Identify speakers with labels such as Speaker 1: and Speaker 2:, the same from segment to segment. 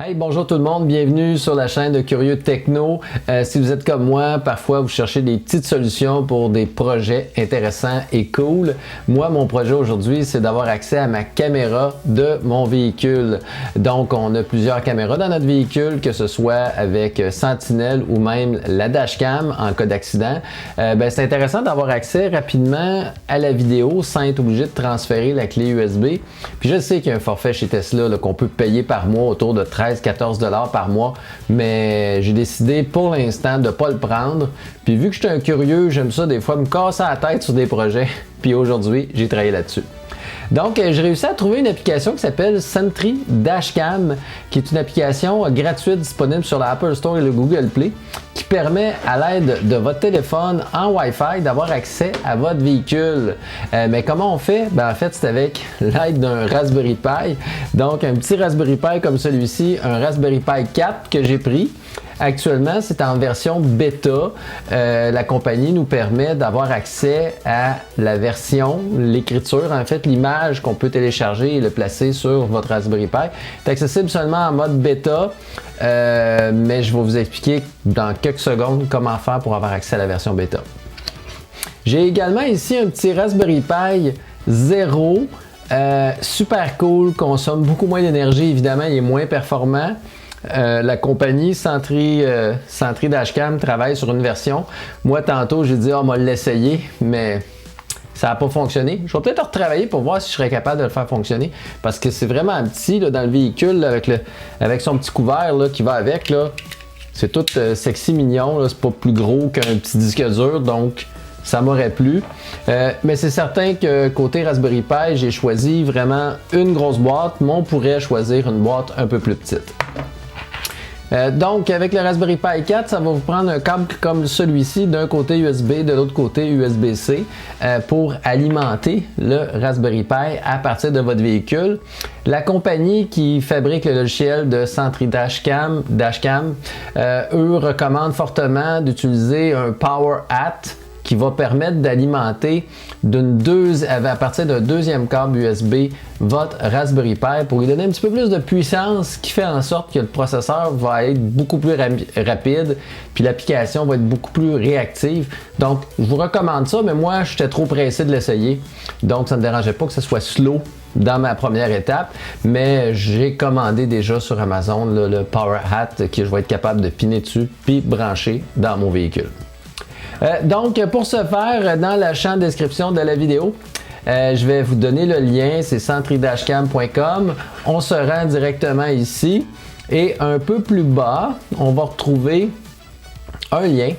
Speaker 1: Hey, bonjour tout le monde, bienvenue sur la chaîne de Curieux Techno. Si vous êtes comme moi, parfois vous cherchez des petites solutions pour des projets intéressants et cool. Moi, mon projet aujourd'hui, c'est d'avoir accès à ma caméra de mon véhicule. Donc, on a plusieurs caméras dans notre véhicule, que ce soit avec Sentinel ou même la dashcam en cas d'accident. C'est intéressant d'avoir accès rapidement à la vidéo sans être obligé de transférer la clé USB. Puis je sais qu'il y a un forfait chez Tesla qu'on peut payer par mois autour de 13-14 $ par mois, mais j'ai décidé pour l'instant de ne pas le prendre. Puis vu que je suis un curieux, j'aime ça des fois me casser la tête sur des projets. Puis aujourd'hui, j'ai travaillé là-dessus. Donc, j'ai réussi à trouver une application qui s'appelle Sentry Dashcam, qui est une application gratuite disponible sur l'Apple Store et le Google Play, qui permet à l'aide de votre téléphone en Wi-Fi d'avoir accès à votre véhicule. Mais comment on fait? En fait, c'est avec l'aide d'un Raspberry Pi. Donc, un petit Raspberry Pi comme celui-ci, un Raspberry Pi 4 que j'ai pris. Actuellement, c'est en version bêta. La compagnie nous permet d'avoir accès à la version, l'écriture, en fait, l'image qu'on peut télécharger et le placer sur votre Raspberry Pi. C'est accessible seulement en mode bêta, mais je vais vous expliquer dans quelques secondes comment faire pour avoir accès à la version bêta. J'ai également ici un petit Raspberry Pi 0. Super cool, consomme beaucoup moins d'énergie, évidemment, il est moins performant. La compagnie Sentry Dashcam travaille sur une version. Moi, tantôt, j'ai dit, on va l'essayer, mais ça n'a pas fonctionné. Je vais peut-être retravailler pour voir si je serais capable de le faire fonctionner, parce que c'est vraiment petit là, dans le véhicule, avec son petit couvert là, qui va avec. C'est tout sexy, mignon. C'est pas plus gros qu'un petit disque dur, donc ça m'aurait plu. Mais c'est certain que côté Raspberry Pi, j'ai choisi vraiment une grosse boîte, mais on pourrait choisir une boîte un peu plus petite. Donc, avec le Raspberry Pi 4, ça va vous prendre un câble comme celui-ci, d'un côté USB, de l'autre côté USB-C, pour alimenter le Raspberry Pi à partir de votre véhicule. La compagnie qui fabrique le logiciel de Sentry Dashcam, eux recommandent fortement d'utiliser un Power Hat qui va permettre d'alimenter à partir d'un deuxième câble USB votre Raspberry Pi pour lui donner un petit peu plus de puissance, qui fait en sorte que le processeur va être beaucoup plus rapide, puis l'application va être beaucoup plus réactive. Donc, je vous recommande ça, mais moi, j'étais trop pressé de l'essayer, donc ça ne me dérangeait pas que ce soit slow dans ma première étape, mais j'ai commandé déjà sur Amazon le Power Hat que je vais être capable de piner dessus puis brancher dans mon véhicule. Donc, pour ce faire, dans le champ de description de la vidéo, je vais vous donner le lien, c'est sentrydashcam.com. On se rend directement ici et un peu plus bas, on va retrouver un lien.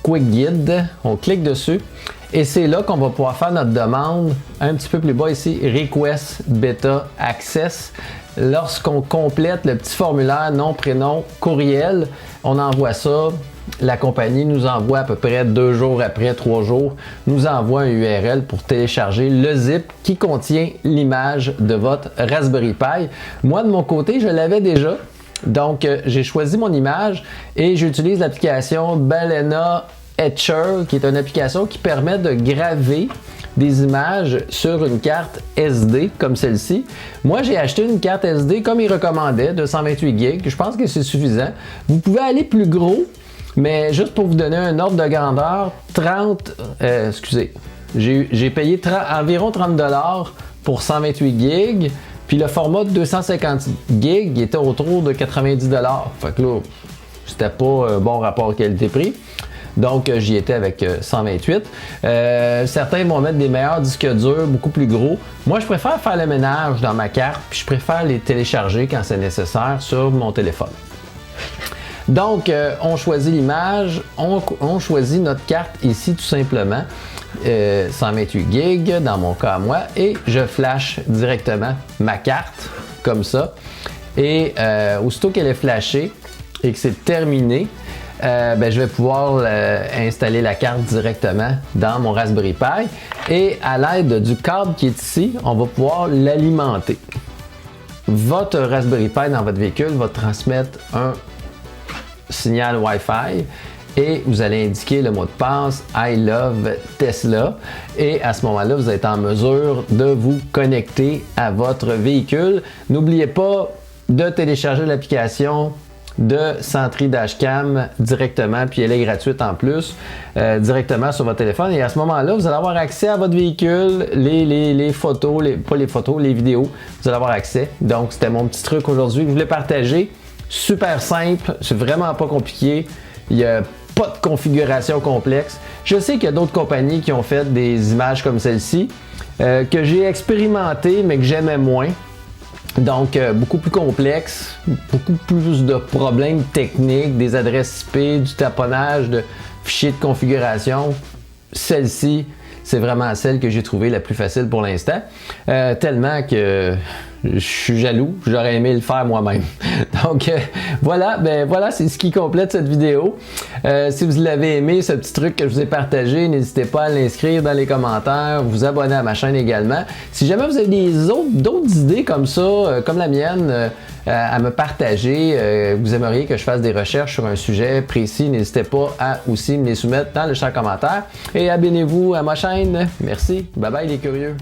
Speaker 1: Quick Guide, on clique dessus et c'est là qu'on va pouvoir faire notre demande. Un petit peu plus bas ici, Request Beta Access. Lorsqu'on complète le petit formulaire nom, prénom, courriel, on envoie ça. La compagnie nous envoie à peu près 2 jours après, 3 jours, nous envoie un URL pour télécharger le zip qui contient l'image de votre Raspberry Pi. Moi, de mon côté, je l'avais déjà. Donc, j'ai choisi mon image et j'utilise l'application Balena Etcher, qui est une application qui permet de graver des images sur une carte SD comme celle-ci. Moi, j'ai acheté une carte SD comme il recommandait, de 128 GB. Je pense que c'est suffisant. Vous pouvez aller plus gros, mais juste pour vous donner un ordre de grandeur, j'ai payé environ 30 $ pour 128 GB. Puis le format de 250 GB était autour de 90 $. Fait que là, c'était pas un bon rapport qualité-prix. Donc, j'y étais avec 128. Certains vont mettre des meilleurs disques durs, beaucoup plus gros. Moi, je préfère faire le ménage dans ma carte, puis je préfère les télécharger quand c'est nécessaire sur mon téléphone. Donc, on choisit l'image, on choisit notre carte ici tout simplement. 128 GB dans mon cas à moi, et je flash directement ma carte comme ça. Et aussitôt qu'elle est flashée et que c'est terminé, je vais pouvoir installer la carte directement dans mon Raspberry Pi et à l'aide du câble qui est ici, on va pouvoir l'alimenter. Votre Raspberry Pi dans votre véhicule va transmettre un signal Wi-Fi et vous allez indiquer le mot de passe I love Tesla et à ce moment-là, vous êtes en mesure de vous connecter à votre véhicule. N'oubliez pas de télécharger l'application de Sentry Dashcam directement, puis elle est gratuite en plus, directement sur votre téléphone. Et à ce moment-là, vous allez avoir accès à votre véhicule, les photos, pas les photos, les vidéos, vous allez avoir accès. Donc, c'était mon petit truc aujourd'hui que je voulais partager. Super simple, c'est vraiment pas compliqué. Il n'y a pas de configuration complexe. Je sais qu'il y a d'autres compagnies qui ont fait des images comme celle-ci, que j'ai expérimenté, mais que j'aimais moins. Donc, beaucoup plus complexe, beaucoup plus de problèmes techniques, des adresses IP, du taponnage de fichiers de configuration. Celle-ci, c'est vraiment celle que j'ai trouvée la plus facile pour l'instant. Tellement que je suis jaloux, j'aurais aimé le faire moi-même. Donc voilà, voilà, c'est ce qui complète cette vidéo. Si vous l'avez aimé, ce petit truc que je vous ai partagé, n'hésitez pas à l'inscrire dans les commentaires, vous abonner à ma chaîne également. Si jamais vous avez d'autres idées comme ça, comme la mienne, à me partager, vous aimeriez que je fasse des recherches sur un sujet précis, n'hésitez pas à aussi me les soumettre dans le champ commentaire. Et abonnez-vous à ma chaîne. Merci. Bye bye les curieux.